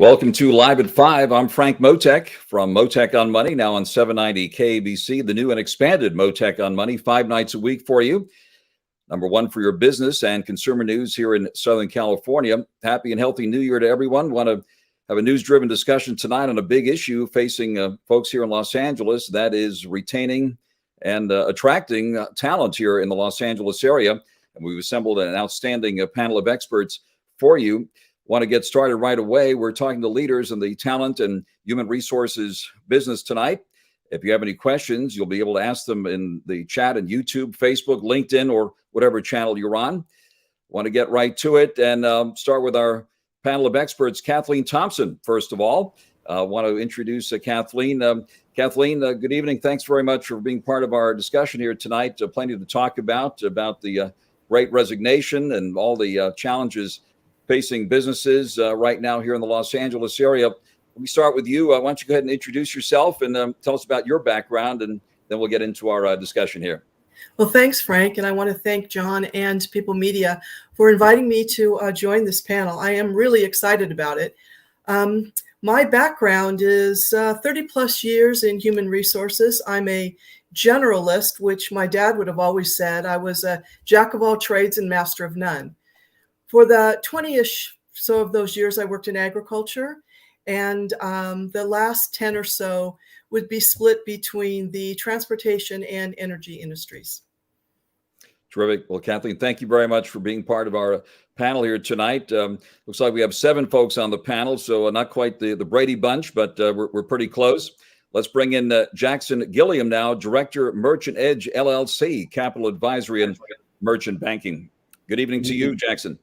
Welcome to Live at 5. I'm Frank Mottek from Mottek on Money, now on 790 KABC, the new and expanded Mottek on Money, 5 nights a week for you. Number one for your business and consumer news here in Southern California. Happy and healthy New Year to everyone. Want to have a news-driven discussion tonight on a big issue facing folks here in Los Angeles. That is retaining and attracting talent here in the Los Angeles area. And we've assembled an outstanding panel of experts for you. Want to get started right away. We're talking to leaders in the talent and human resources business tonight. If you have any questions, you'll be able to ask them in the chat and YouTube, Facebook, LinkedIn, or whatever channel you're on. Want to get right to it and start with our panel of experts. Kathleen Thompson, first of all. Want to introduce Kathleen. Kathleen, good evening. Thanks very much for being part of our discussion here tonight. Plenty to talk about the Great Resignation and all the challenges facing businesses right now here in the Los Angeles area. We start with you. Why don't you go ahead and introduce yourself and tell us about your background, and then we'll get into our discussion here. Well, thanks, Frank. And I want to thank John and People Media for inviting me to join this panel. I am really excited about it. My background is 30 plus years in human resources. I'm a generalist, which my dad would have always said. I was a jack of all trades and master of none. For the 20-ish so of those years, I worked in agriculture, and the last 10 or so would be split between the transportation and energy industries. Terrific. Well, Kathleen, thank you very much for being part of our panel here tonight. Looks like we have 7 folks on the panel, so not quite the Brady Bunch, but we're pretty close. Let's bring in Jackson Gilliam now, Director, Merchant Edge LLC, Capital Advisory and Merchant Banking. Good evening to you, Jackson.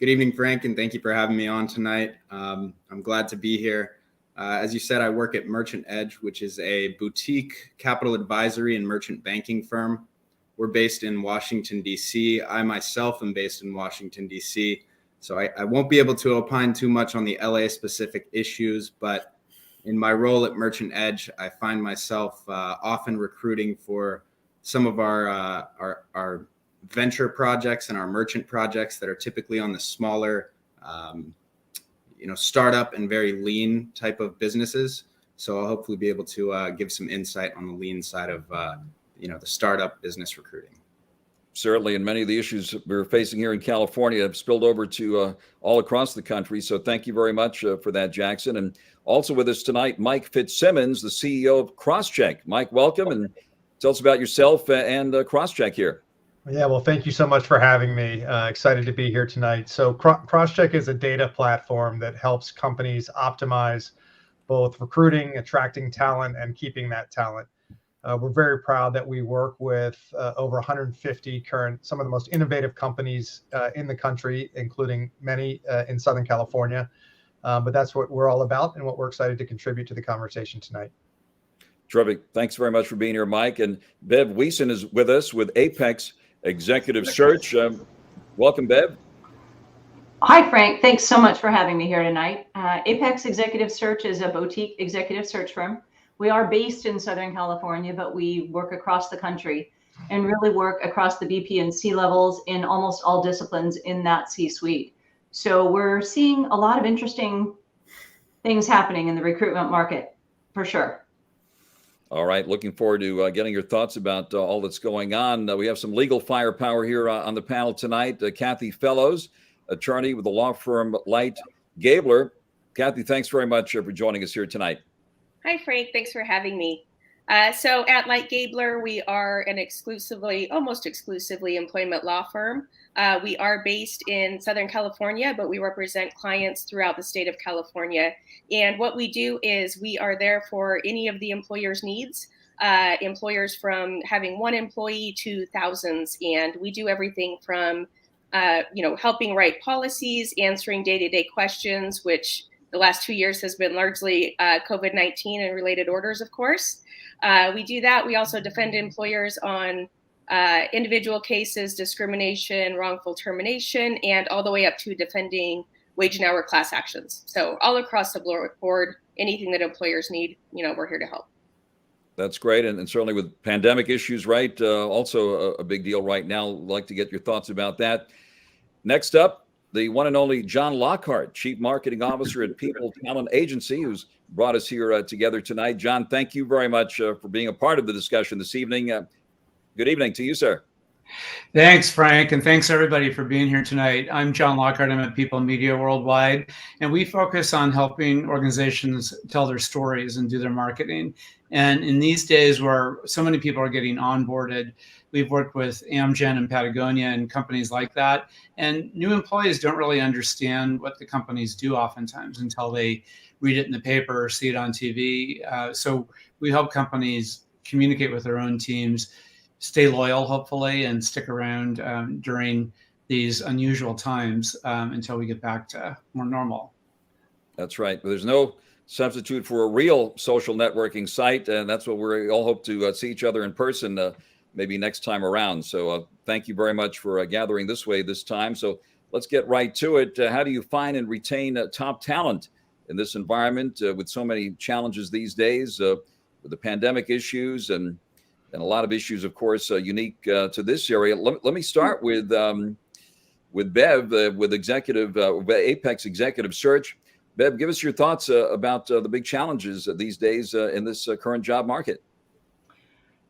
Good evening, Frank, and thank you for having me on tonight. I'm glad to be here. As you said, I work at Merchant Edge, which is a boutique capital advisory and merchant banking firm. We're based in Washington, D.C. I myself am based in Washington, D.C., so I won't be able to opine too much on the LA-specific issues, but in my role at Merchant Edge, I find myself often recruiting for some of our venture projects and our merchant projects that are typically on the smaller, startup and very lean type of businesses. So I'll hopefully be able to give some insight on the lean side of, the startup business recruiting. Certainly, and many of the issues we're facing here in California have spilled over to all across the country. So thank you very much for that, Jackson. And also with us tonight, Mike Fitzsimmons, the CEO of Crosschq. Mike, welcome, and tell us about yourself and Crosschq here. Yeah, well, thank you so much for having me. Excited to be here tonight. So Crosschq is a data platform that helps companies optimize both recruiting, attracting talent, and keeping that talent. We're very proud that we work with over 150 some of the most innovative companies in the country, including many in Southern California. But that's what we're all about and what we're excited to contribute to the conversation tonight. Terrific. Thanks very much for being here, Mike. And Bev Wiesen is with us with Apex Executive Search. Welcome, Bev. Hi, Frank. Thanks so much for having me here tonight. Apex Executive Search is a boutique executive search firm. We are based in Southern California, but we work across the country and really work across the VP and C levels in almost all disciplines in that C-suite. So we're seeing a lot of interesting things happening in the recruitment market, for sure. All right. Looking forward to getting your thoughts about all that's going on. We have some legal firepower here on the panel tonight. Kathy Fellows, attorney with the law firm LightGabler. Kathy, thanks very much for joining us here tonight. Hi, Frank. Thanks for having me. So at LightGabler, we are an almost exclusively employment law firm. We are based in Southern California, but we represent clients throughout the state of California. And what we do is we are there for any of the employer's needs, employers from having one employee to thousands. And we do everything from, helping write policies, answering day-to-day questions, which the last 2 years has been largely COVID-19 and related orders, of course. We do that. We also defend employers on individual cases, discrimination, wrongful termination, and all the way up to defending wage and hour class actions. So all across the board, anything that employers need, we're here to help. That's great. And certainly with pandemic issues, right? Also a big deal right now. I'd like to get your thoughts about that. Next up, the one and only John Lockhart, Chief Marketing Officer at People Talent Agency, who's brought us here together tonight. John, thank you very much for being a part of the discussion this evening. Good evening to you, sir. Thanks, Frank, and thanks everybody for being here tonight. I'm John Lockhart. I'm at People Media Worldwide, and we focus on helping organizations tell their stories and do their marketing. And in these days where so many people are getting onboarded, we've worked with Amgen and Patagonia and companies like that. And new employees don't really understand what the companies do oftentimes until they read it in the paper or see it on TV. So we help companies communicate with their own teams, stay loyal, hopefully, and stick around during these unusual times until we get back to more normal. That's right. There's no substitute for a real social networking site, and that's what we all hope to see each other in person maybe next time around. So thank you very much for gathering this way this time. So let's get right to it. How do you find and retain top talent in this environment with so many challenges these days, with the pandemic issues and a lot of issues, of course, unique to this area? Let me start with Bev, with Apex Executive Search. Bev, give us your thoughts about the big challenges these days in this current job market.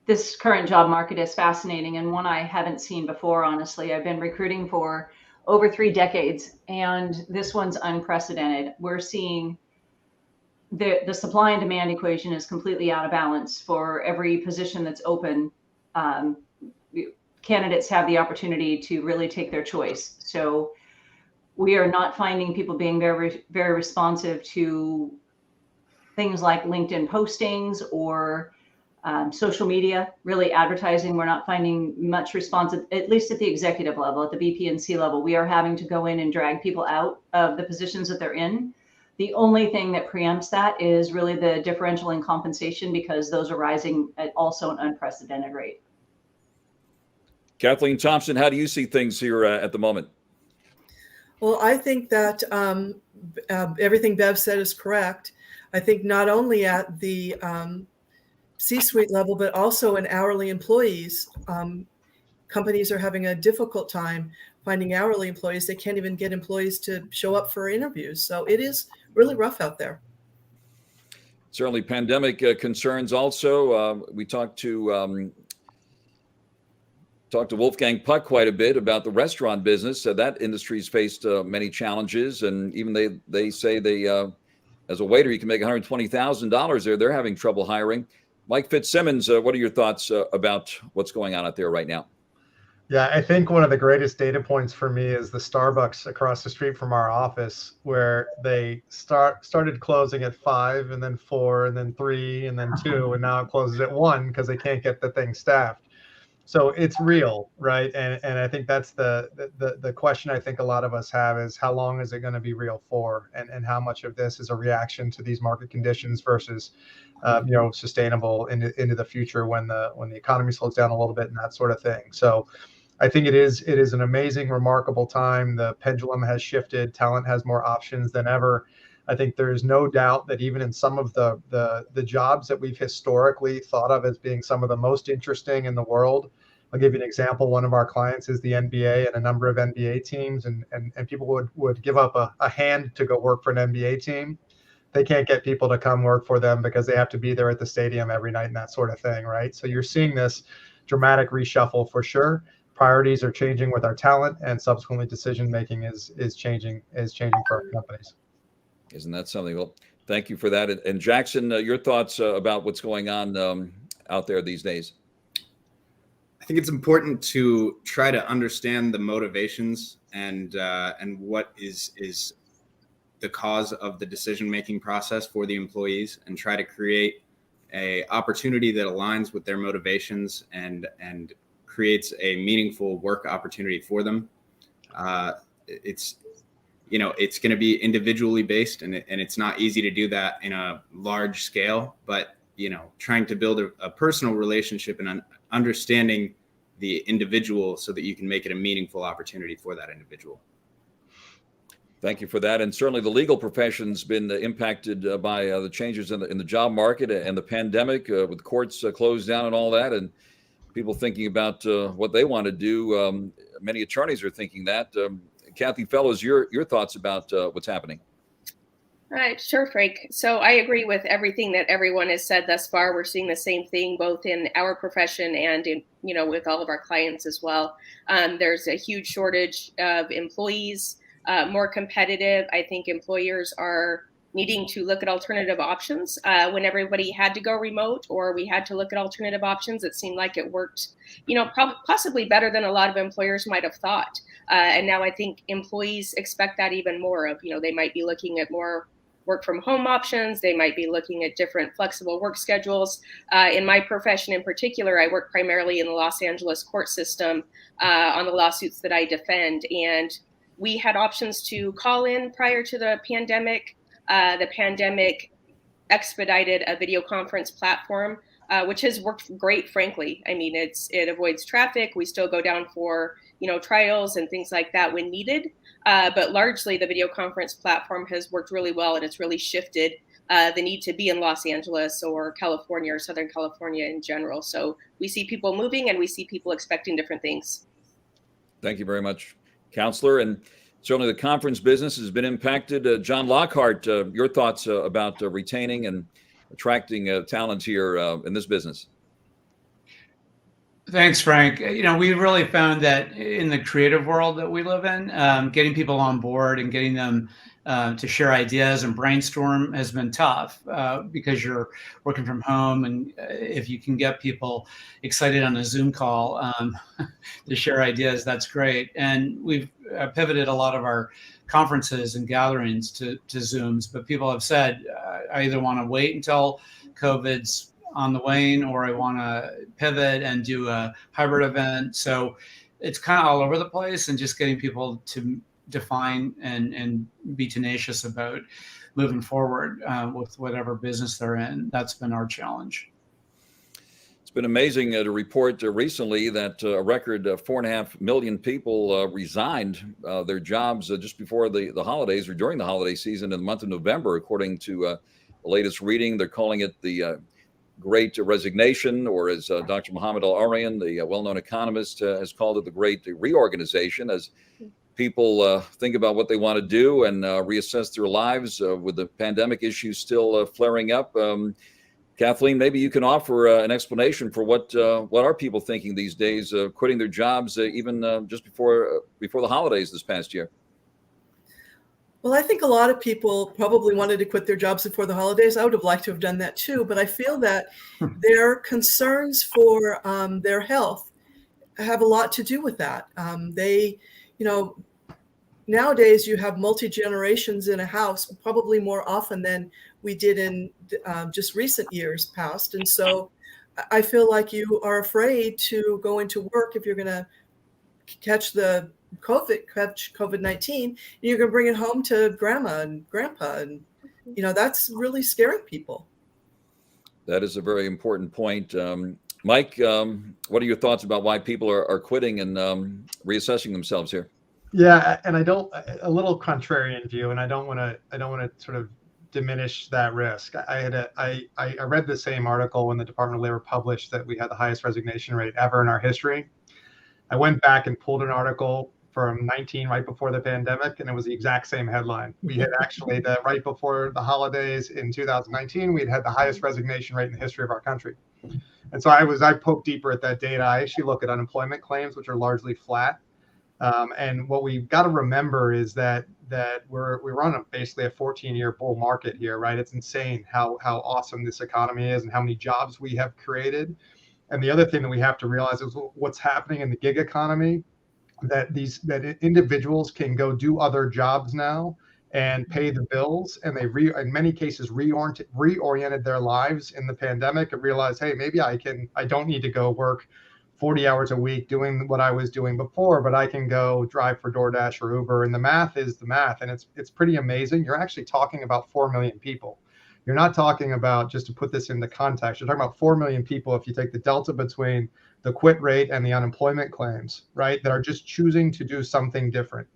This current job market is fascinating and one I haven't seen before, honestly. I've been recruiting for over 3 decades, and this one's unprecedented. We're seeing the supply and demand equation is completely out of balance. For every position that's open, candidates have the opportunity to really take their choice. So we are not finding people being very, very responsive to things like LinkedIn postings or social media, really advertising. We're not finding much response, at least at the executive level, at the VP and C level. We are having to go in and drag people out of the positions that they're in. The only thing that preempts that is really the differential in compensation, because those are rising at also an unprecedented rate. Kathleen Thompson, how do you see things here at the moment? Well, I think that everything Bev said is correct. I think not only at the C-suite level, but also in hourly employees, companies are having a difficult time finding hourly employees. They can't even get employees to show up for interviews. So it is really rough out there. Certainly pandemic concerns also. We talked to Wolfgang Puck quite a bit about the restaurant business. That industry's faced many challenges, and even they say they, as a waiter, you can make $120,000 there. They're having trouble hiring. Mike Fitzsimmons, what are your thoughts about what's going on out there right now? Yeah, I think one of the greatest data points for me is the Starbucks across the street from our office, where they started closing at 5 and then 4 and then 3 and then 2, and now it closes at 1 because they can't get the thing staffed. So it's real, right? And I think that's the question I think a lot of us have is, how long is it going to be real for, and how much of this is a reaction to these market conditions versus sustainable into the future when the economy slows down a little bit and that sort of thing. So I think it is an amazing, remarkable time. The pendulum has shifted. Talent has more options than ever. I think there is no doubt that even in some of the jobs that we've historically thought of as being some of the most interesting in the world, I'll give you an example. One of our clients is the NBA and a number of NBA teams, and people would give up a hand to go work for an NBA team. They can't get people to come work for them because they have to be there at the stadium every night and that sort of thing, right? So you're seeing this dramatic reshuffle for sure. Priorities are changing with our talent, and subsequently decision making is changing for our companies. Isn't that something? Well, thank you for that. And Jackson, your thoughts about what's going on out there these days? I think it's important to try to understand the motivations and what is the cause of the decision-making process for the employees, and try to create a opportunity that aligns with their motivations and creates a meaningful work opportunity for them. It's going to be individually based, and it's not easy to do that in a large scale, but trying to build a personal relationship and understanding the individual so that you can make it a meaningful opportunity for that individual. Thank you for that. And certainly the legal profession's been impacted by the changes in the job market and the pandemic, with courts closed down and all that, and people thinking about what they want to do. Many attorneys are thinking that. Kathy Fellows, your thoughts about what's happening. All right, sure, Frank. So I agree with everything that everyone has said thus far. We're seeing the same thing both in our profession and in, with all of our clients as well. There's a huge shortage of employees, more competitive. I think employers are needing to look at alternative options. When everybody had to go remote or we had to look at alternative options, it seemed like it worked, possibly better than a lot of employers might have thought. And now I think employees expect that even more of, they might be looking at more work from home options. They might be looking at different flexible work schedules. In my profession in particular, I work primarily in the Los Angeles court system on the lawsuits that I defend. And we had options to call in prior to the pandemic. The pandemic expedited a video conference platform, which has worked great, frankly. I mean, it avoids traffic. We still go down for, trials and things like that when needed. But largely the video conference platform has worked really well, and it's really shifted the need to be in Los Angeles or California or Southern California in general. So we see people moving and we see people expecting different things. Thank you very much, Counselor. And certainly the conference business has been impacted. John Lockhart, your thoughts about retaining and attracting talent here in this business? Thanks, Frank. We really found that in the creative world that we live in, getting people on board and getting them to share ideas and brainstorm has been tough because you're working from home. And if you can get people excited on a Zoom call to share ideas, that's great. And we've pivoted a lot of our conferences and gatherings to Zooms, but people have said, I either want to wait until COVID's on the wane, or I want to pivot and do a hybrid event. So it's kind of all over the place, and just getting people to define and be tenacious about moving forward with whatever business they're in. That's been our challenge. It's been amazing to report recently that a record 4.5 million people resigned their jobs just before the holidays or during the holiday season in the month of November, according to the latest reading. They're calling it the Great Resignation, or as Dr. Mohammed Al-Aryan, the well-known economist, has called it, the Great Reorganization, as people think about what they want to do and reassess their lives with the pandemic issues still flaring up. Kathleen, maybe you can offer an explanation for what are people thinking these days, quitting their jobs even just before the holidays this past year. Well, I think a lot of people probably wanted to quit their jobs before the holidays. I would have liked to have done that too, but I feel that their concerns for their health have a lot to do with that. Nowadays you have multi-generations in a house, probably more often than we did in just recent years past. And so I feel like you are afraid to go into work if you're going to catch COVID-19, you're going to bring it home to grandma and grandpa. And, that's really scaring people. That is a very important point. Mike, what are your thoughts about why people are quitting and reassessing themselves here? Yeah, and a little contrarian view, and I don't want to sort of diminish that risk. I read the same article when the Department of Labor published that we had the highest resignation rate ever in our history. I went back and pulled an article from 19 right before the pandemic, and it was the exact same headline. We had actually right before the holidays in 2019, we'd had the highest resignation rate in the history of our country. And so I poked deeper at that data. I actually look at unemployment claims, which are largely flat. And what we've got to remember is that we're on basically a 14-year bull market here, right? It's insane how awesome this economy is and how many jobs we have created. And the other thing that we have to realize is what's happening in the gig economy, that individuals can go do other jobs now and pay the bills, and they in many cases reoriented their lives in the pandemic and realized, hey, maybe I don't need to go work 40 hours a week doing what I was doing before, but I can go drive for DoorDash or Uber. And the math is the math, and it's pretty amazing. You're actually talking about 4 million people. You're not talking about, just to put this into context, you're talking about 4 million people if you take the delta between the quit rate and the unemployment claims, right, that are just choosing to do something different.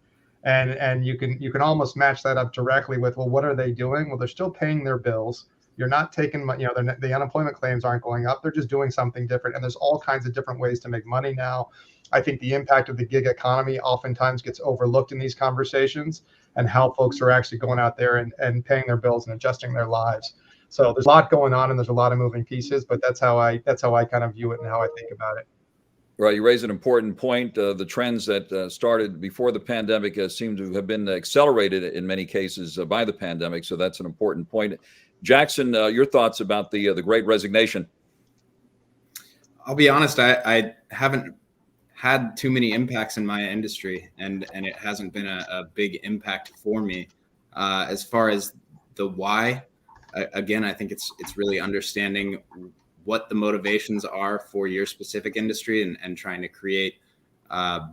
And you can almost match that up directly with, well, what are they doing? Well, they're still paying their bills. You're not taking, the unemployment claims aren't going up. They're just doing something different. And there's all kinds of different ways to make money now. I think the impact of the gig economy oftentimes gets overlooked in these conversations, and how folks are actually going out there and paying their bills and adjusting their lives. So there's a lot going on, and there's a lot of moving pieces, but that's how I kind of view it and how I think about it. Right, you raise an important point. The trends that started before the pandemic seem to have been accelerated in many cases by the pandemic. So that's an important point. Jackson, your thoughts about the Great Resignation? I'll be honest, I haven't had too many impacts in my industry, and it hasn't been a big impact for me. As far as the why, again, I think it's really understanding what the motivations are for your specific industry, and trying to create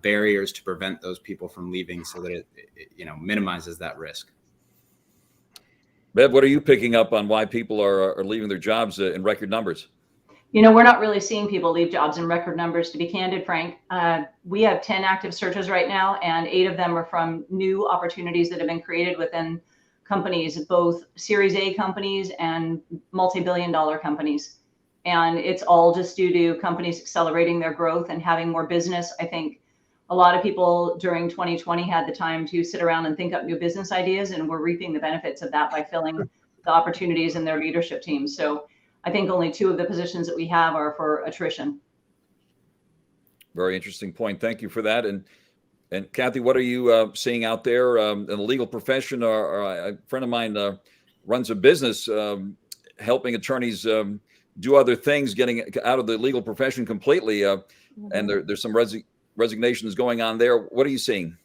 barriers to prevent those people from leaving, so that it minimizes that risk. Bev, what are you picking up on why people are leaving their jobs in record numbers? We're not really seeing people leave jobs in record numbers, to be candid, Frank. We have 10 active searches right now, and 8 of them are from new opportunities that have been created within companies, both Series A companies and multi-billion-dollar companies. And it's all just due to companies accelerating their growth and having more business. I think a lot of people during 2020 had the time to sit around and think up new business ideas, and we're reaping the benefits of that by filling the opportunities in their leadership teams. So I think only 2 of the positions that we have are for attrition. Very interesting point. Thank you for that. And Kathy, what are you seeing out there in the legal profession? Or a friend of mine runs a business helping attorneys do other things, getting out of the legal profession completely. And there's some resignations going on there. What are you seeing?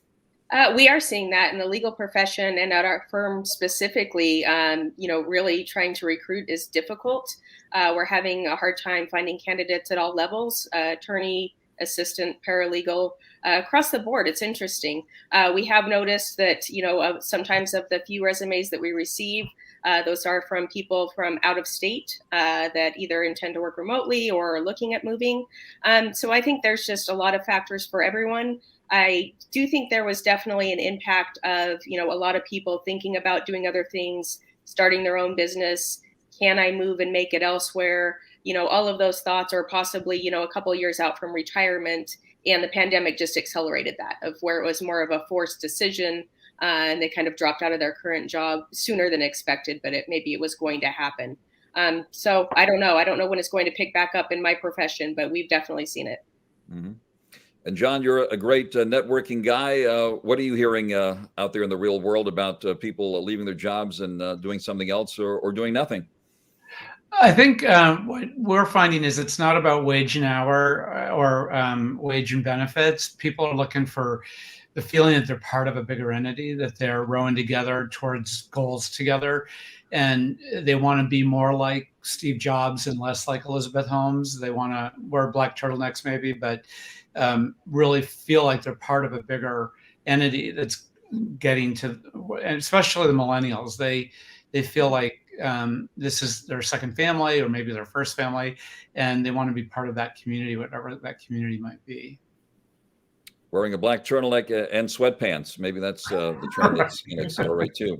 We are seeing that in the legal profession, and at our firm specifically. Really trying to recruit is difficult. We're having a hard time finding candidates at all levels, attorney, assistant, paralegal, across the board. It's interesting. We have noticed that, sometimes of the few resumes that we receive, those are from people from out of state that either intend to work remotely or are looking at moving. So I think there's just a lot of factors for everyone. I do think there was definitely an impact of, a lot of people thinking about doing other things, starting their own business. Can I move and make it elsewhere? All of those thoughts, or possibly, a couple of years out from retirement. And the pandemic just accelerated that, of where it was more of a forced decision. And they kind of dropped out of their current job sooner than expected, but maybe it was going to happen. So I don't know. I don't know when it's going to pick back up in my profession, but we've definitely seen it. Mm-hmm. And John, you're a great networking guy. What are you hearing out there in the real world about people leaving their jobs and doing something else or doing nothing? I think what we're finding is it's not about wage and hour or wage and benefits. People are looking for the feeling that they're part of a bigger entity, that they're rowing together towards goals together. And they want to be more like Steve Jobs and less like Elizabeth Holmes. They want to wear black turtlenecks maybe, but really feel like they're part of a bigger entity that's getting to, and especially the millennials. They feel like this is their second family or maybe their first family, and they want to be part of that community, whatever that community might be. Wearing a black turtleneck and sweatpants. Maybe that's the trend that's going to accelerate too.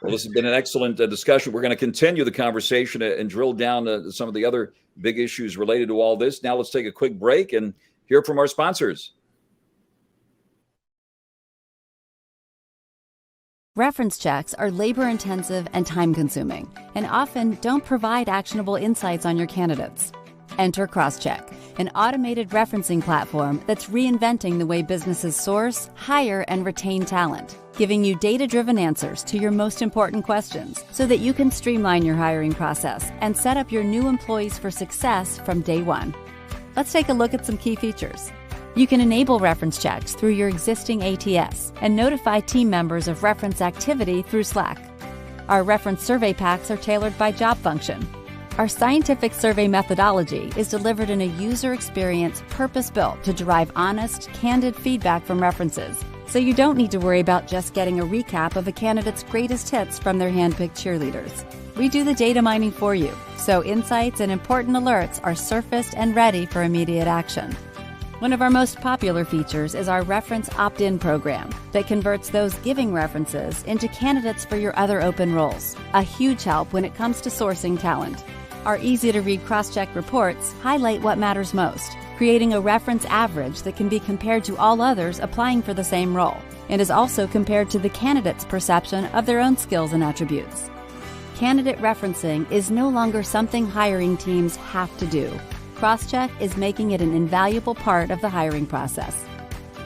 Well, this has been an excellent discussion. We're going to continue the conversation and drill down to some of the other big issues related to all this. Now let's take a quick break and hear from our sponsors. Reference checks are labor-intensive and time-consuming, and often don't provide actionable insights on your candidates. Enter Crosschq, an automated referencing platform that's reinventing the way businesses source, hire, and retain talent, giving you data-driven answers to your most important questions so that you can streamline your hiring process and set up your new employees for success from day one. Let's take a look at some key features. You can enable reference checks through your existing ATS and notify team members of reference activity through Slack. Our reference survey packs are tailored by job function. Our scientific survey methodology is delivered in a user experience purpose-built to derive honest, candid feedback from references, so you don't need to worry about just getting a recap of a candidate's greatest hits from their handpicked cheerleaders. We do the data mining for you, so insights and important alerts are surfaced and ready for immediate action. One of our most popular features is our reference opt-in program that converts those giving references into candidates for your other open roles, a huge help when it comes to sourcing talent. Our easy-to-read Crosschq reports highlight what matters most, creating a reference average that can be compared to all others applying for the same role, and is also compared to the candidate's perception of their own skills and attributes. Candidate referencing is no longer something hiring teams have to do. Crosschq is making it an invaluable part of the hiring process.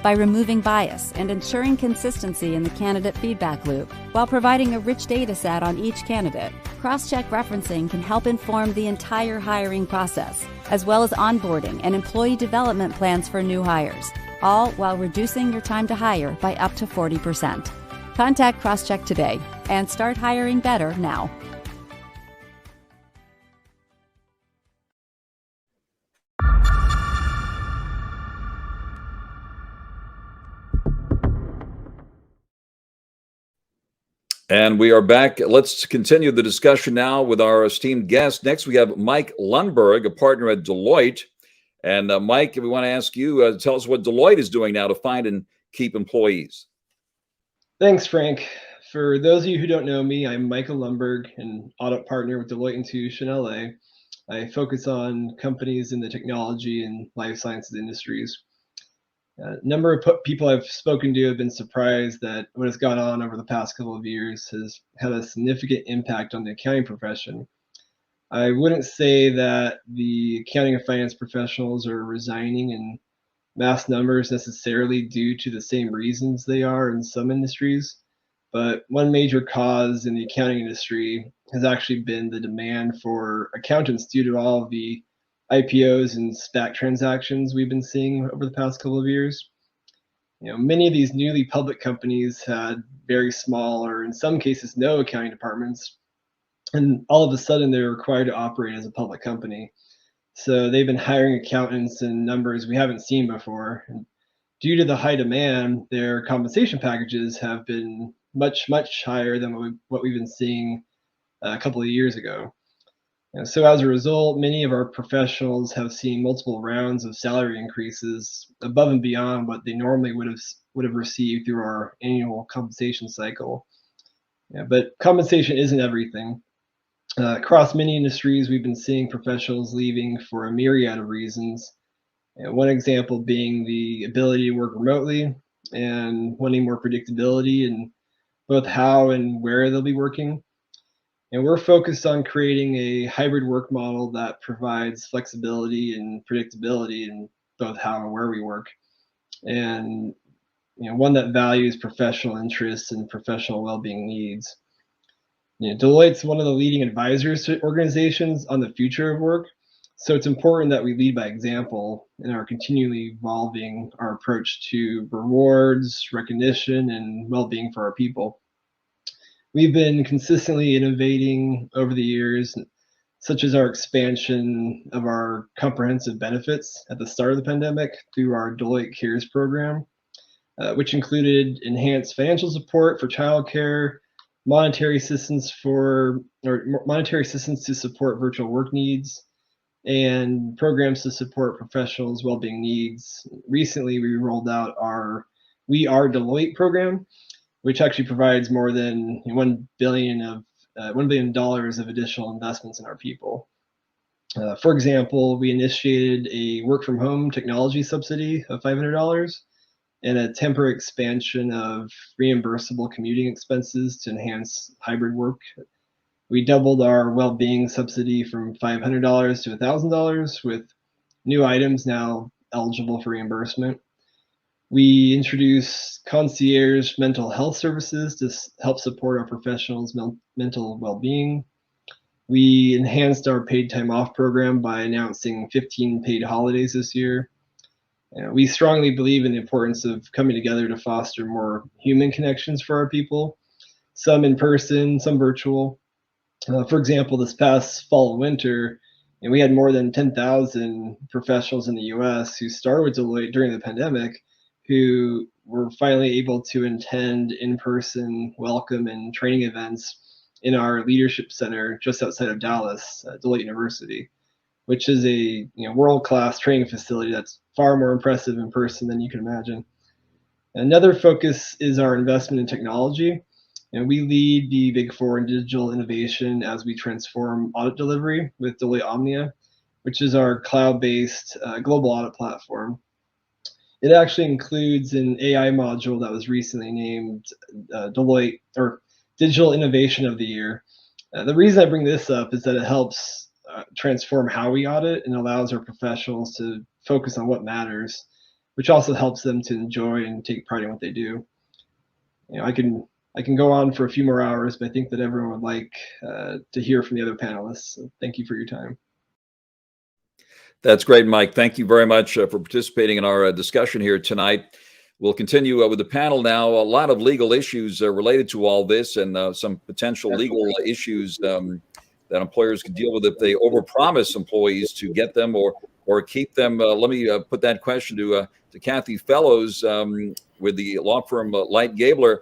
By removing bias and ensuring consistency in the candidate feedback loop, while providing a rich data set on each candidate, Crosschq referencing can help inform the entire hiring process, as well as onboarding and employee development plans for new hires, all while reducing your time to hire by up to 40%. Contact Crosschq today and start hiring better now. And we are back. Let's continue the discussion now with our esteemed guest. Next, we have Mike Lundberg, a partner at Deloitte. And Mike, we want to ask you, tell us what Deloitte is doing now to find and keep employees. Thanks, Frank. For those of you who don't know me, I'm Michael Lundberg, an audit partner with Deloitte & Touche in LA. I focus on companies in the technology and life sciences industries. A number of people I've spoken to have been surprised that what has gone on over the past couple of years has had a significant impact on the accounting profession. I wouldn't say that the accounting and finance professionals are resigning in mass numbers necessarily due to the same reasons they are in some industries, but one major cause in the accounting industry has actually been the demand for accountants due to all of the IPOs and SPAC transactions we've been seeing over the past couple of years. Many of these newly public companies had very small, or in some cases no, accounting departments, and all of a sudden they're required to operate as a public company. So they've been hiring accountants in numbers we haven't seen before. And due to the high demand, their compensation packages have been much higher than what we've been seeing a couple of years ago. So as a result, many of our professionals have seen multiple rounds of salary increases above and beyond what they normally would have received through our annual compensation cycle. But compensation isn't everything. Across many industries, we've been seeing professionals leaving for a myriad of reasons. One example being the ability to work remotely and wanting more predictability in both how and where they'll be working. And we're focused on creating a hybrid work model that provides flexibility and predictability in both how and where we work, and one that values professional interests and professional well-being needs. Deloitte's one of the leading advisors to organizations on the future of work, so it's important that we lead by example and are continually evolving our approach to rewards, recognition, and well-being for our people. We've been consistently innovating over the years, such as our expansion of our comprehensive benefits at the start of the pandemic through our Deloitte Cares program, which included enhanced financial support for childcare, monetary assistance to support virtual work needs, and programs to support professionals' well-being needs. Recently, we rolled out our We Are Deloitte program, which actually provides more than $1 billion of additional investments in our people. For example, we initiated a work from home technology subsidy of $500 and a temporary expansion of reimbursable commuting expenses to enhance hybrid work. We doubled our well-being subsidy from $500 to $1,000, with new items now eligible for reimbursement. We introduced concierge mental health services to help support our professionals' mental well-being. We enhanced our paid time off program by announcing 15 paid holidays this year. We strongly believe in the importance of coming together to foster more human connections for our people, some in person, some virtual. For example, this past fall and winter, we had more than 10,000 professionals in the US who started with Deloitte during the pandemic, who were finally able to attend in-person welcome and training events in our leadership center just outside of Dallas, Deloitte University, which is a world-class training facility that's far more impressive in person than you can imagine. Another focus is our investment in technology. And we lead the Big Four in digital innovation as we transform audit delivery with Deloitte Omnia, which is our cloud-based global audit platform. It actually includes an AI module that was recently named Deloitte or Digital Innovation of the Year. The reason I bring this up is that it helps transform how we audit and allows our professionals to focus on what matters, which also helps them to enjoy and take pride in what they do. You know, I can go on for a few more hours, but I think that everyone would like to hear from the other panelists. So thank you for your time. That's great, Mike. Thank you very much for participating in our discussion here tonight. We'll continue with the panel now. A lot of legal issues related to all this, and some potential legal issues that employers can deal with if they overpromise employees to get them or keep them. Let me put that question to Kathy Fellows with the law firm LightGabler.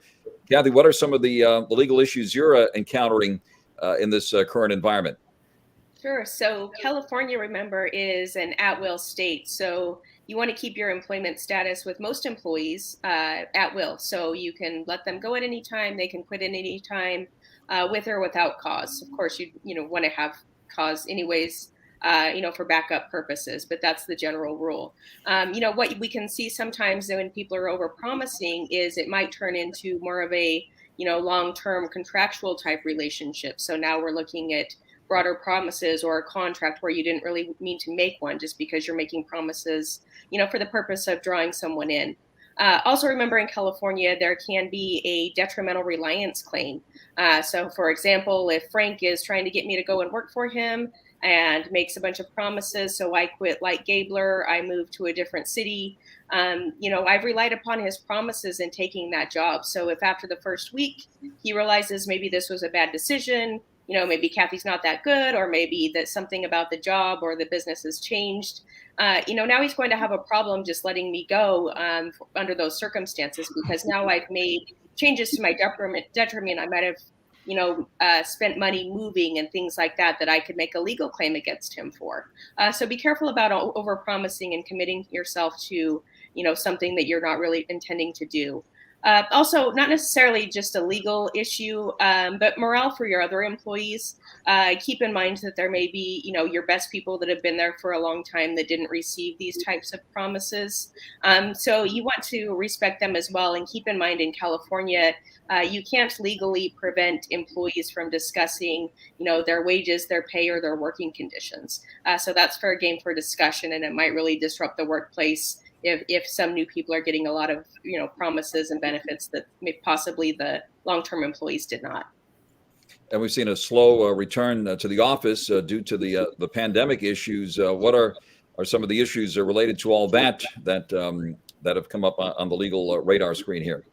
Kathy, what are some of the legal issues you're encountering in this current environment? Sure. So California, remember, is an at-will state. So you want to keep your employment status with most employees at will. So you can let them go at any time. They can quit at any time with or without cause. Of course, you want to have cause anyways, for backup purposes, but that's the general rule. What we can see sometimes when people are overpromising is it might turn into more of a, long-term contractual type relationship. So now we're looking at broader promises or a contract where you didn't really mean to make one just because you're making promises, for the purpose of drawing someone in. Also remember, in California, there can be a detrimental reliance claim. So for example, if Frank is trying to get me to go and work for him and makes a bunch of promises, so I quit LightGabler, I moved to a different city, I've relied upon his promises in taking that job. So if after the first week he realizes maybe this was a bad decision, maybe Kathy's not that good, or maybe that something about the job or the business has changed, now he's going to have a problem just letting me go under those circumstances, because now I've made changes to my detriment. I might have, spent money moving and things like that I could make a legal claim against him for. So be careful about overpromising and committing yourself to, something that you're not really intending to do. Also, not necessarily just a legal issue, but morale for your other employees. Keep in mind that there may be, your best people that have been there for a long time that didn't receive these types of promises. So you want to respect them as well. And keep in mind, in California, you can't legally prevent employees from discussing, their wages, their pay, or their working conditions. So that's fair game for discussion, and it might really disrupt the workplace if some new people are getting a lot of, promises and benefits that possibly the long-term employees did not. And we've seen a slow return to the office due to the pandemic issues. What are some of the issues related to all that have come up on the legal radar screen here?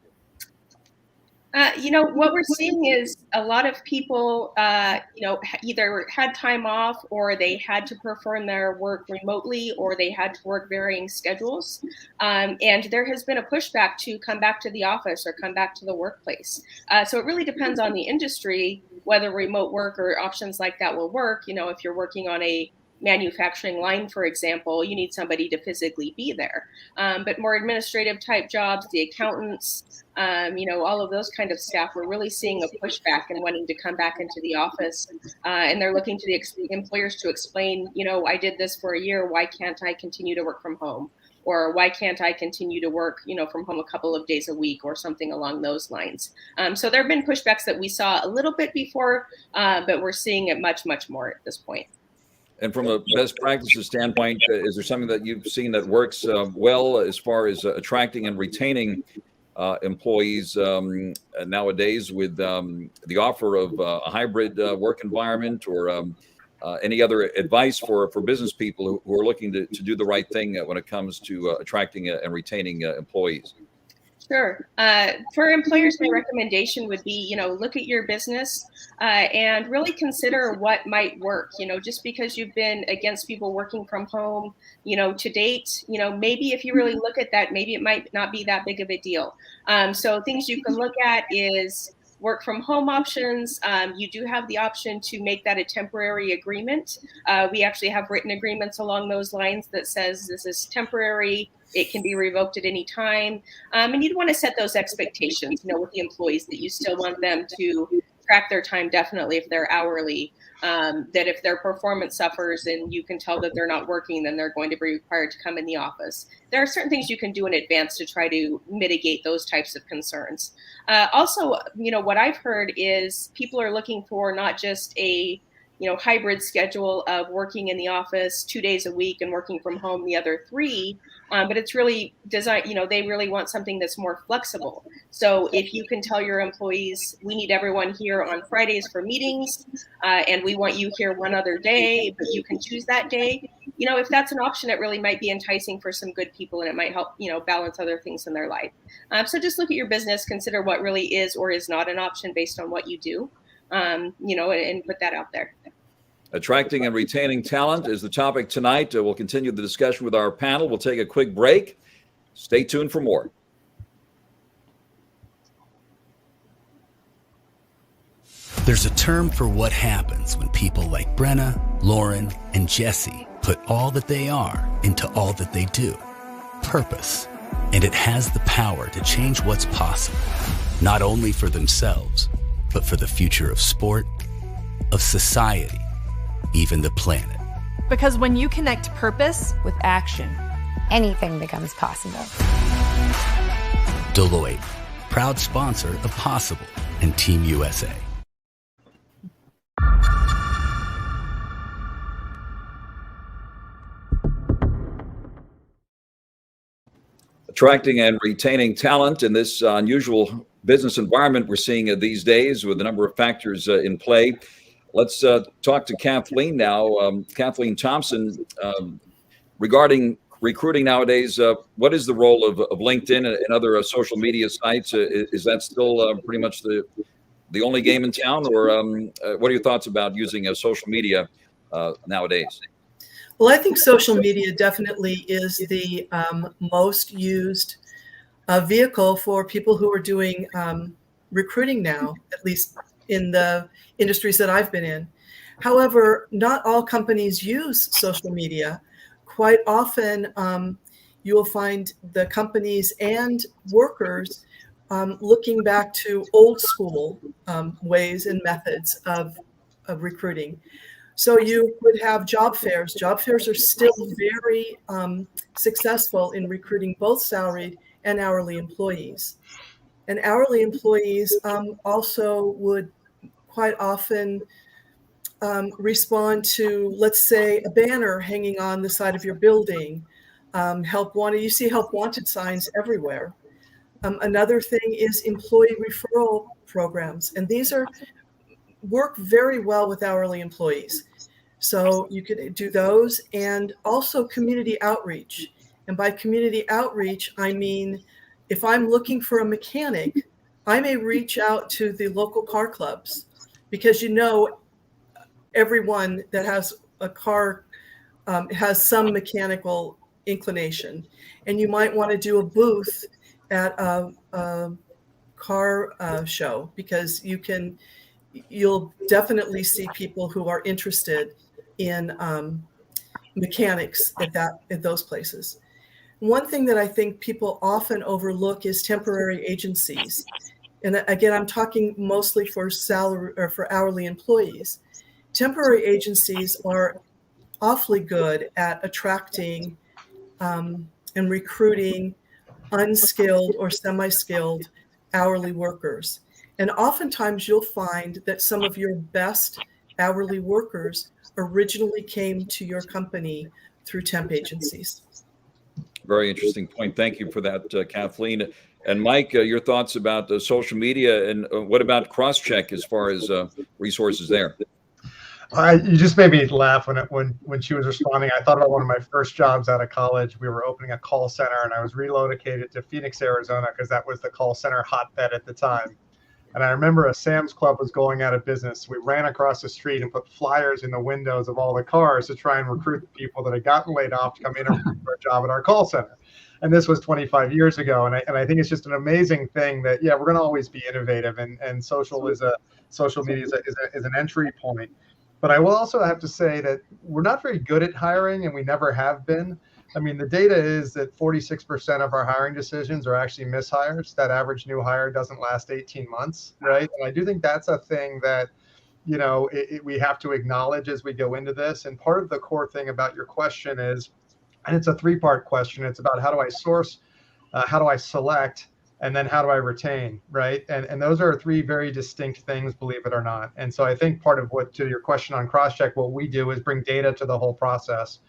What we're seeing is a lot of people, either had time off, or they had to perform their work remotely, or they had to work varying schedules. And there has been a pushback to come back to the office or come back to the workplace. So it really depends on the industry, whether remote work or options like that will work. If you're working on a manufacturing line, for example, you need somebody to physically be there. But more administrative type jobs, the accountants, all of those kind of staff, we're really seeing a pushback and wanting to come back into the office. And they're looking to the employers to explain, I did this for a year. Why can't I continue to work from home? Or why can't I continue to work, from home a couple of days a week, or something along those lines? So there have been pushbacks that we saw a little bit before, but we're seeing it much, much more at this point. And from a best practices standpoint, is there something that you've seen that works well as far as attracting and retaining employees nowadays with the offer of a hybrid work environment, or any other advice for business people who are looking to do the right thing when it comes to attracting and retaining employees? Sure. For employers, my recommendation would be, look at your business and really consider what might work. Just because you've been against people working from home, to date, maybe if you really look at that, maybe it might not be that big of a deal. So things you can look at is, work from home options, you do have the option to make that a temporary agreement. We actually have written agreements along those lines that says this is temporary. It can be revoked at any time. And you'd want to set those expectations, with the employees, that you still want them to track their time, definitely if they're hourly, that if their performance suffers and you can tell that they're not working, then they're going to be required to come in the office. There are certain things you can do in advance to try to mitigate those types of concerns. Also, what I've heard is people are looking for not just a hybrid schedule of working in the office 2 days a week and working from home the other 3, but it's really designed, they really want something that's more flexible. So if you can tell your employees, we need everyone here on Fridays for meetings, and we want you here one other day, but you can choose that day, if that's an option, it really might be enticing for some good people, and it might help, balance other things in their life. So just look at your business, consider what really is or is not an option based on what you do. And put that out there. Attracting and retaining talent is the topic tonight. We'll continue the discussion with our panel. We'll take a quick break. Stay tuned for more. There's a term for what happens when people like Brenna, Lauren, and Jesse put all that they are into all that they do. Purpose. And it has the power to change what's possible, not only for themselves, but for the future of sport, of society, even the planet. Because when you connect purpose with action, anything becomes possible. Deloitte, proud sponsor of Possible and Team USA. Attracting and retaining talent in this unusual business environment we're seeing these days, with a number of factors in play. Let's talk to Kathleen now. Kathleen Thompson, regarding recruiting nowadays, what is the role of LinkedIn and other social media sites? Is that still pretty much the only game in town, or what are your thoughts about using social media nowadays? Well, I think social media definitely is the most used vehicle for people who are doing recruiting now, at least in the industries that I've been in. However, not all companies use social media. Quite often, you will find the companies and workers looking back to old school ways and methods of recruiting. So you would have job fairs. Job fairs are still very successful in recruiting both salaried and hourly employees. And hourly employees also would quite often respond to, let's say, a banner hanging on the side of your building. Help wanted. You see help wanted signs everywhere. Another thing is employee referral programs, and these work very well with hourly employees. So you could do those, and also community outreach. And by community outreach, I mean, if I'm looking for a mechanic, I may reach out to the local car clubs, because everyone that has a car has some mechanical inclination. And you might want to do a booth at a car show, because you'll definitely see people who are interested in mechanics at those places. One thing that I think people often overlook is temporary agencies. And again, I'm talking mostly for salary or for hourly employees. Temporary agencies are awfully good at attracting and recruiting unskilled or semi-skilled hourly workers. And oftentimes you'll find that some of your best hourly workers originally came to your company through temp agencies. Very interesting point. Thank you for that, Kathleen. And Mike, your thoughts about social media, and what about Crosschq as far as resources there? You just made me laugh when she was responding. I thought about one of my first jobs out of college. We were opening a call center, and I was relocated to Phoenix, Arizona, because that was the call center hotbed at the time. And I remember a Sam's Club was going out of business. We ran across the street and put flyers in the windows of all the cars to try and recruit the people that had gotten laid off to come in and for a job at our call center. And this was 25 years ago. And I think it's just an amazing thing that, yeah, we're going to always be innovative, and social media is an entry point. But I will also have to say that we're not very good at hiring, and we never have been. I mean, the data is that 46% of our hiring decisions are actually mishires. That average new hire doesn't last 18 months, right? And I do think that's a thing that, you know, we have to acknowledge as we go into this. And part of the core thing about your question is, and it's a three-part question. It's about how do I source, how do I select, and then how do I retain, right? And those are three very distinct things, believe it or not. And so I think part of what, to your question on Crosschq, what we do is bring data to the whole process.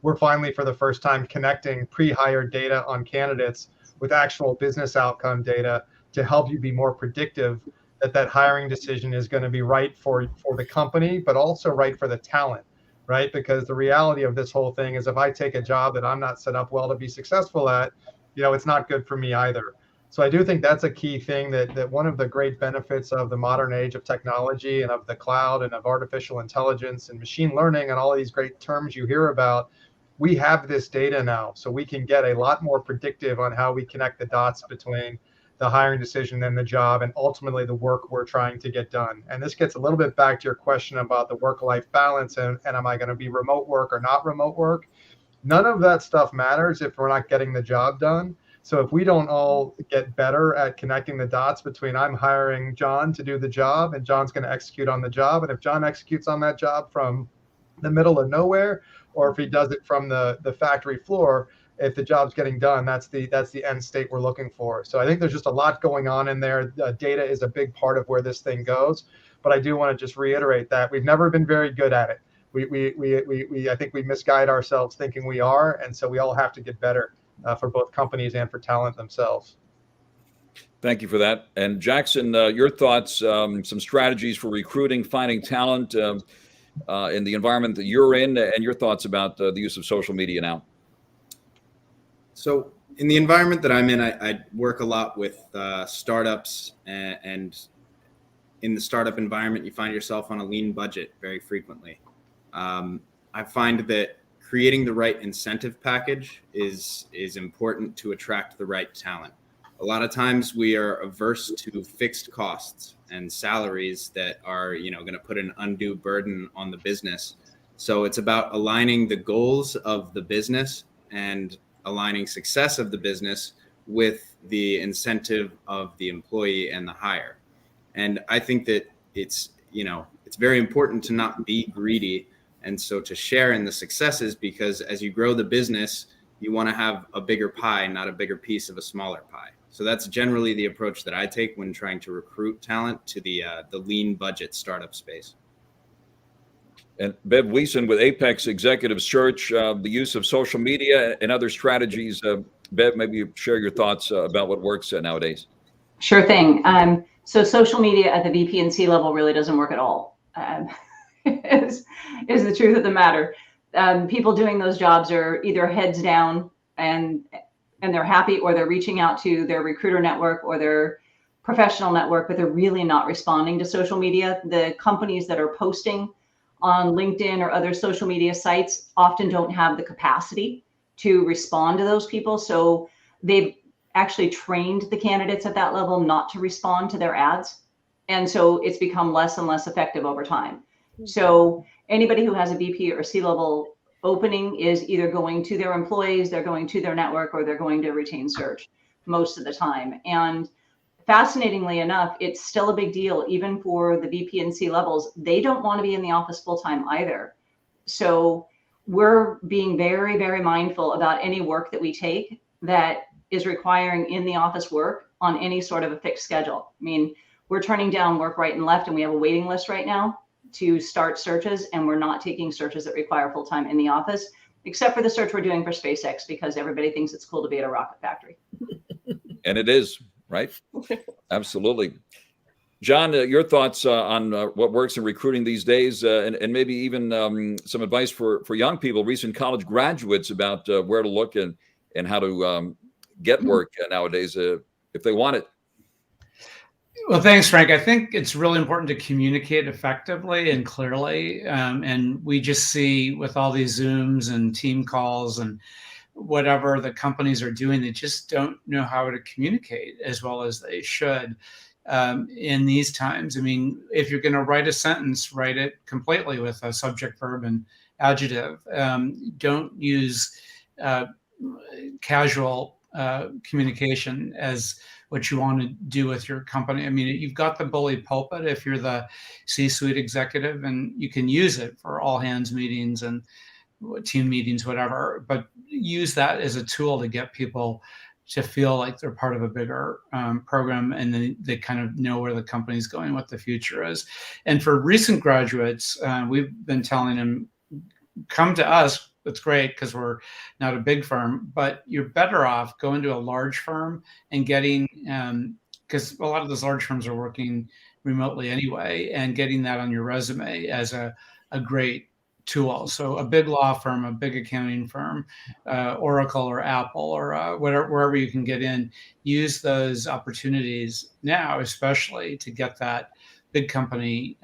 We're finally, for the first time, connecting pre-hire data on candidates with actual business outcome data to help you be more predictive that hiring decision is going to be right for the company, but also right for the talent, right? Because the reality of this whole thing is if I take a job that I'm not set up well to be successful at, you know, it's not good for me either. So I do think that's a key thing, that one of the great benefits of the modern age of technology and of the cloud and of artificial intelligence and machine learning and all these great terms you hear about, we have this data now, so we can get a lot more predictive on how we connect the dots between the hiring decision and the job and ultimately the work we're trying to get done. And this gets a little bit back to your question about the work-life balance and am I going to be remote work or not remote work? None of that stuff matters if we're not getting the job done. So if we don't all get better at connecting the dots between I'm hiring John to do the job and John's going to execute on the job, and if John executes on that job from the middle of nowhere, or if he does it from the factory floor, if the job's getting done, that's the end state we're looking for. So I think there's just a lot going on in there. Data is a big part of where this thing goes, but I do want to just reiterate that we've never been very good at it. We I think we misguide ourselves thinking we are, and so we all have to get better for both companies and for talent themselves. Thank you for that. And Jackson, your thoughts, some strategies for recruiting, finding talent in the environment that you're in, and your thoughts about the use of social media now. So in the environment that I'm in, I work a lot with startups, and in the startup environment, you find yourself on a lean budget very frequently. I find that creating the right incentive package is important to attract the right talent. A lot of times we are averse to fixed costs and salaries that are, going to put an undue burden on the business. So it's about aligning the goals of the business and aligning success of the business with the incentive of the employee and the hire. And I think that it's very important to not be greedy, and so to share in the successes, because as you grow the business, you want to have a bigger pie, not a bigger piece of a smaller pie. So that's generally the approach that I take when trying to recruit talent to the lean budget startup space. And Bev Wiesen with Apex Executive Search, the use of social media and other strategies. Bev, maybe you share your thoughts about what works nowadays. Sure thing. So social media at the VP and C level really doesn't work at all. Is the truth of the matter. People doing those jobs are either heads down and they're happy, or they're reaching out to their recruiter network or their professional network, but they're really not responding to social media. The companies that are posting on LinkedIn or other social media sites often don't have the capacity to respond to those people. So they've actually trained the candidates at that level not to respond to their ads. And so it's become less and less effective over time. So anybody who has a VP or C-level opening is either going to their employees, they're going to their network, or they're going to retain search most of the time. And fascinatingly enough, it's still a big deal, even for the VP and C levels. They don't want to be in the office full time either. So we're being very, very mindful about any work that we take that is requiring in the office work on any sort of a fixed schedule. I mean, we're turning down work right and left, and we have a waiting list right now to start searches, and we're not taking searches that require full time in the office, except for the search we're doing for SpaceX, because everybody thinks it's cool to be at a rocket factory. And it is, right? Absolutely. John, your thoughts on what works in recruiting these days, and maybe even some advice for young people, recent college graduates, about where to look and how to get work nowadays if they want it. Well, thanks, Frank. I think it's really important to communicate effectively and clearly. And we just see with all these Zooms and team calls and whatever the companies are doing, they just don't know how to communicate as well as they should in these times. I mean, if you're going to write a sentence, write it completely with a subject, verb, and adjective. Don't use casual communication as what you want to do with your company. I mean, you've got the bully pulpit if you're the C-suite executive, and you can use it for all hands meetings and team meetings, whatever, but use that as a tool to get people to feel like they're part of a bigger program, and then they kind of know where the company's going, what the future is. And for recent graduates, we've been telling them, come to us. It's great because we're not a big firm, but you're better off going to a large firm and getting, because a lot of those large firms are working remotely anyway, and getting that on your resume as a great tool. So a big law firm, a big accounting firm, Oracle or Apple or wherever you can get in, use those opportunities now, especially to get that big company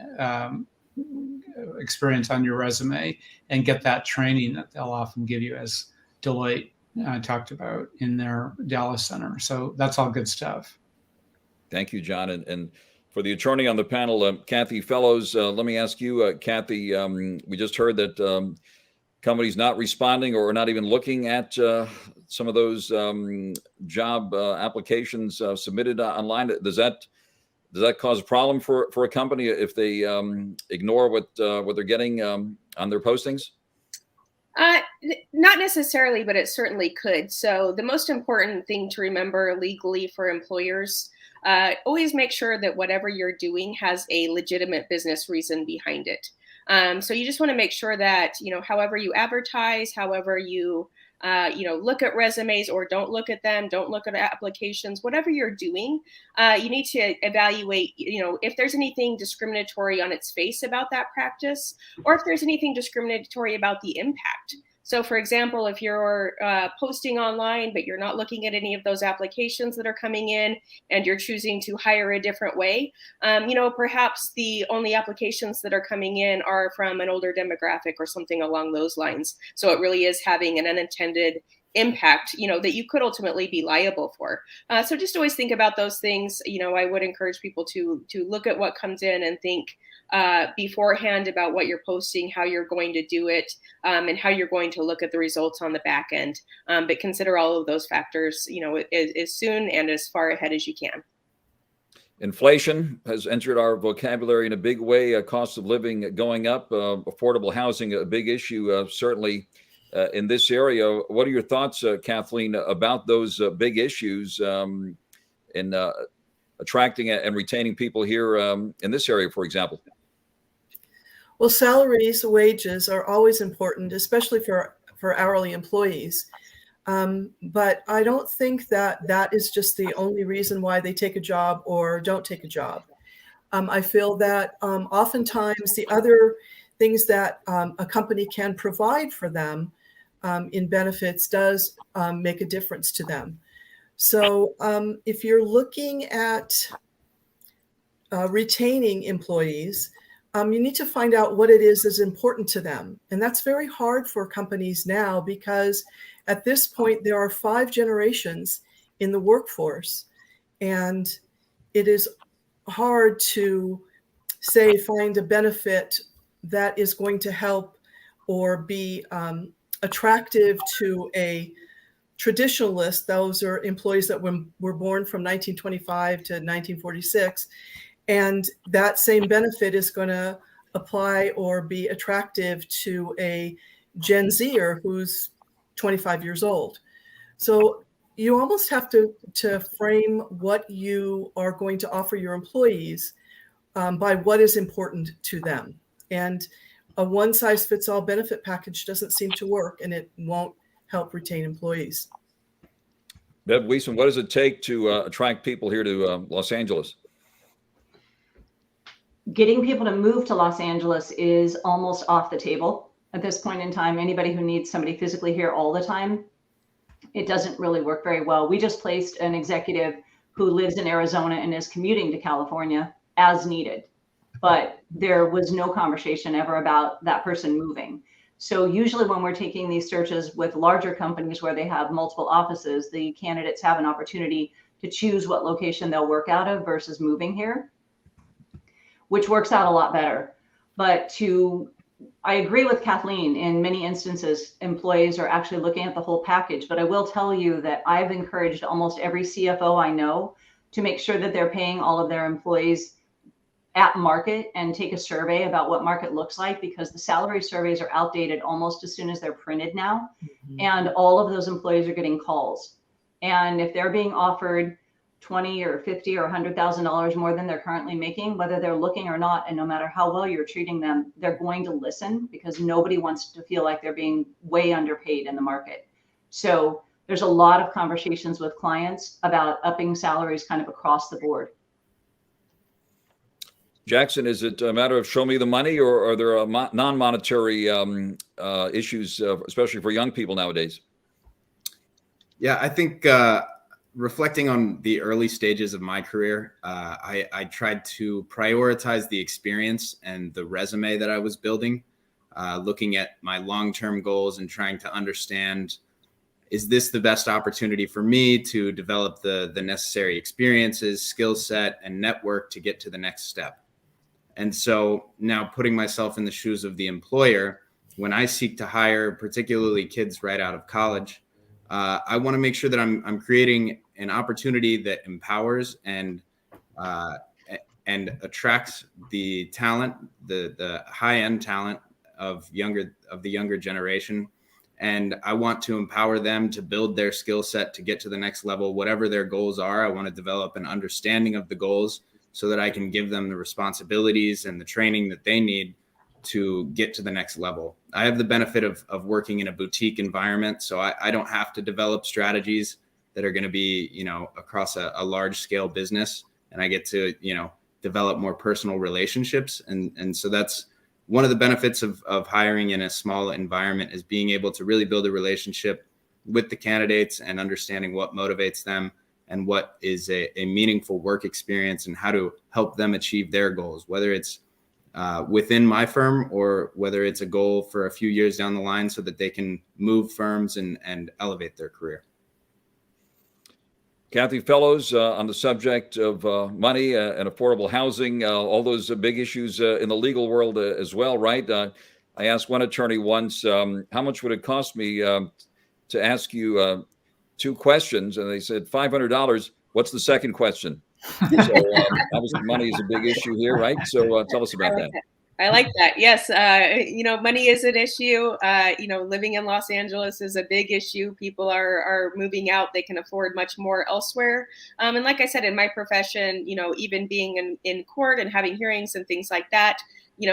experience on your resume and get that training that they'll often give you, as Deloitte talked about in their Dallas center. So that's all good stuff. Thank you, John. And for the attorney on the panel, Kathy Fellows, let me ask you, Kathy, we just heard that companies not responding or not even looking at some of those job applications submitted online. Does that cause a problem for a company if they ignore what they're getting on their postings? Not necessarily, but it certainly could. So the most important thing to remember legally for employers, always make sure that whatever you're doing has a legitimate business reason behind it. So you just want to make sure that, however you advertise, however you look at resumes or don't look at them, don't look at applications, whatever you're doing, you need to evaluate, if there's anything discriminatory on its face about that practice, or if there's anything discriminatory about the impact. So for example, if you're posting online, but you're not looking at any of those applications that are coming in and you're choosing to hire a different way, perhaps the only applications that are coming in are from an older demographic or something along those lines. So it really is having an unintended impact, that you could ultimately be liable for. So just always think about those things. I would encourage people to look at what comes in and think beforehand about what you're posting, how you're going to do it, and how you're going to look at the results on the back end. But consider all of those factors, as soon and as far ahead as you can. Inflation has entered our vocabulary in a big way. Cost of living going up, affordable housing, a big issue, certainly in this area. What are your thoughts, Kathleen, about those big issues in attracting and retaining people here in this area, for example? Well, salaries, wages are always important, especially for hourly employees. But I don't think that is just the only reason why they take a job or don't take a job. I feel that oftentimes the other things that a company can provide for them in benefits does make a difference to them. So if you're looking at retaining employees, you need to find out what it is important to them. And that's very hard for companies now, because at this point, there are 5 generations in the workforce. And it is hard to find a benefit that is going to help or be attractive to a traditionalist. Those are employees that were born from 1925 to 1946. And that same benefit is going to apply or be attractive to a Gen Zer who's 25 years old. So you almost have to frame what you are going to offer your employees by what is important to them. And a one-size-fits-all benefit package doesn't seem to work, and it won't help retain employees. Bev Wiesen, what does it take to attract people here to Los Angeles? Getting people to move to Los Angeles is almost off the table at this point in time. Anybody who needs somebody physically here all the time, it doesn't really work very well. We just placed an executive who lives in Arizona and is commuting to California as needed. But there was no conversation ever about that person moving. So usually when we're taking these searches with larger companies where they have multiple offices, the candidates have an opportunity to choose what location they'll work out of versus moving here, which works out a lot better. But I agree with Kathleen, in many instances, employees are actually looking at the whole package. But I will tell you that I've encouraged almost every CFO I know to make sure that they're paying all of their employees at market and take a survey about what market looks like, because the salary surveys are outdated almost as soon as they're printed now. Mm-hmm. And all of those employees are getting calls. And if they're being offered $20 or $50 or $100,000 more than they're currently making, whether they're looking or not, and no matter how well you're treating them, they're going to listen, because nobody wants to feel like they're being way underpaid in the market. So there's a lot of conversations with clients about upping salaries kind of across the board. Jackson, is it a matter of show me the money, or are there non-monetary issues, especially for young people nowadays? Yeah, I think reflecting on the early stages of my career, I tried to prioritize the experience and the resume that I was building, looking at my long-term goals and trying to understand, is this the best opportunity for me to develop the necessary experiences, skill set, and network to get to the next step? And so now, putting myself in the shoes of the employer, when I seek to hire particularly kids right out of college, I want to make sure that I'm creating an opportunity that empowers and attracts the talent, the high-end talent of the younger generation. And I want to empower them to build their skill set to get to the next level, whatever their goals are. I want to develop an understanding of the goals so that I can give them the responsibilities and the training that they need to get to the next level. I have the benefit of working in a boutique environment, so I don't have to develop strategies that are going to be, across a large scale business, and I get to, develop more personal relationships. And so that's one of the benefits of hiring in a small environment, is being able to really build a relationship with the candidates and understanding what motivates them and what is a meaningful work experience, and how to help them achieve their goals, whether it's within my firm or whether it's a goal for a few years down the line so that they can move firms and elevate their career. Kathy Fellows, on the subject of money and affordable housing, all those big issues in the legal world as well, right? I asked one attorney once, how much would it cost me to ask you 2 questions? And they said, $500. What's the second question? So obviously money is a big issue here, right? So tell us about that. I like that. Yes. Money is an issue. Living in Los Angeles is a big issue. People are moving out. They can afford much more elsewhere. And like I said, in my profession, even being in court and having hearings and things like that,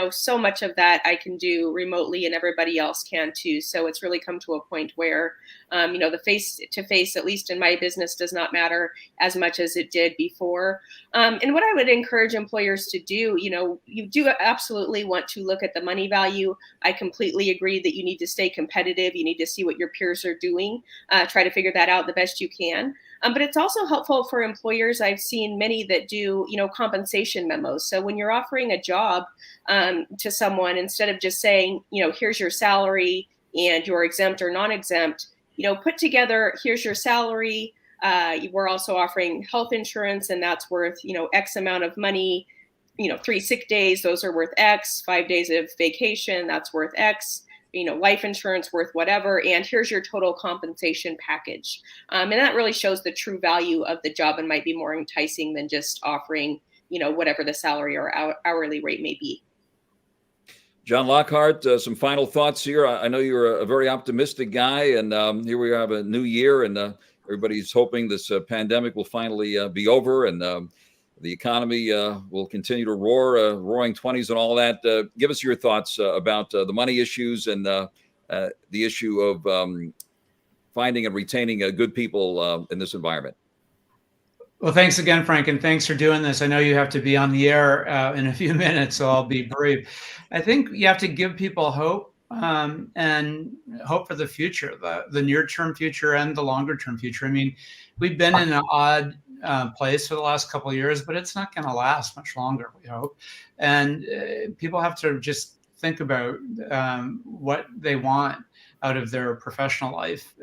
so much of that I can do remotely, and everybody else can too. So it's really come to a point where, the face-to-face, at least in my business, does not matter as much as it did before. And what I would encourage employers to do, you do absolutely want to look at the money value. I completely agree that you need to stay competitive. You need to see what your peers are doing. Try to figure that out the best you can. But it's also helpful for employers. I've seen many that do, compensation memos. So when you're offering a job to someone, instead of just saying, here's your salary and you're exempt or non-exempt, put together, here's your salary. We're also offering health insurance, and that's worth, X amount of money. 3 sick days, those are worth X. 5 days of vacation, that's worth X. Life insurance worth whatever, and here's your total compensation package. And that really shows the true value of the job and might be more enticing than just offering, whatever the salary or hourly rate may be. John Lockhart, some final thoughts here. I know you're a very optimistic guy, and here we have a new year, and everybody's hoping this pandemic will finally be over, and the economy will continue to roar, roaring 20s and all that. Give us your thoughts about the money issues and the issue of finding and retaining good people in this environment. Well, thanks again, Frank, and thanks for doing this. I know you have to be on the air in a few minutes, so I'll be brief. I think you have to give people hope and hope for the future, the near-term future and the longer-term future. I mean, we've been in an odd place for the last couple of years, but it's not going to last much longer, we hope. And people have to just think about what they want out of their professional life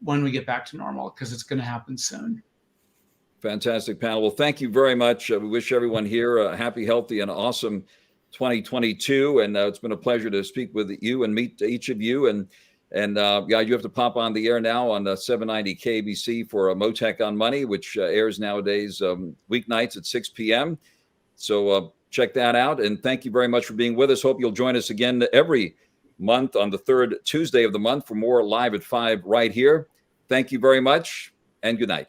when we get back to normal, because it's going to happen soon. Fantastic panel. Well, thank you very much. We wish everyone here a happy, healthy, and awesome 2022. And it's been a pleasure to speak with you and meet each of you. And yeah, you have to pop on the air now on 790 KABC for Mottek on Money, which airs nowadays weeknights at 6 p.m. So check that out. And thank you very much for being with us. Hope you'll join us again every month on the third Tuesday of the month for more Live at 5 right here. Thank you very much, and good night.